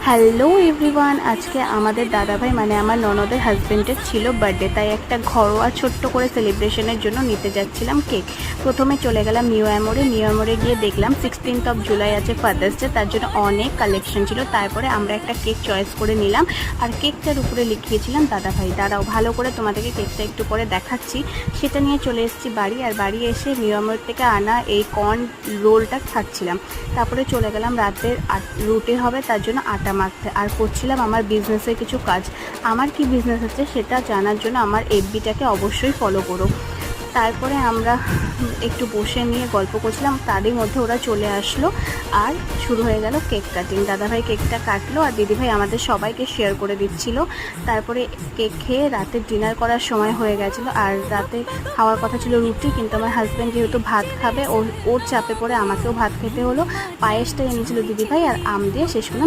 Hello everyone, আজকে আমাদের দাদাভাই মানে আমার ননদের হাজব্যান্ডের ছিল বার্থডে, তাই একটা ঘরোয়া ছোট্ট করে সেলিব্রেশনের জন্য নিতে যাচ্ছিলাম কেক। প্রথমে চলে গেলাম নিউ অ্যামোরে গিয়ে দেখলাম 16th জুলাই আছে ফাদার্স ডে, তার জন্য অনেক কালেকশন ছিল। তারপরে আমরা একটা কেক চয়েস করে নিলাম, আর কেকটার উপরে লিখিয়েছিলাম দাদাভাই। দাঁড়াও, ভালো করে তোমাদেরকে কেকটা একটু পরে দেখাচ্ছি। সেটা নিয়ে চলে এসেছি বাড়ি, আর বাড়ি এসে নিউ অ্যামোর থেকে আনা এই কর্ন রোলটা খাচ্ছিলাম। তারপরে চলে গেলাম রাতের রুটি হবে তার জন্য আটা মাখতে, আর করছিলাম আমার বিজনেসের কিছু কাজ। আমার কি বিজনেস আছে সেটা জানার জন্য আমার এফবিটাকে অবশ্যই ফলো করো। তারপরে আমরা একটু বসে নিয়ে গল্প করছিলাম, তারই মধ্যে ওরা চলে আসলো আর শুরু হয়ে গেল কেক কাটিং। দাদাভাই কেকটা কাটলো আর দিদিভাই আমাদের সবাইকে শেয়ার করে দিচ্ছিল। তারপরে কেক খেয়ে রাতের ডিনার করার সময় হয়ে গেছিলো, আর রাতে খাওয়ার কথা ছিল রুটি, কিন্তু আমার হাজব্যান্ড যেহেতু ভাত খাবে, ওর চাপে পড়ে আমাকেও ভাত খেতে হলো। পায়েসটা এনেছিল দিদিভাই, আর আম দিয়ে শেষ করলাম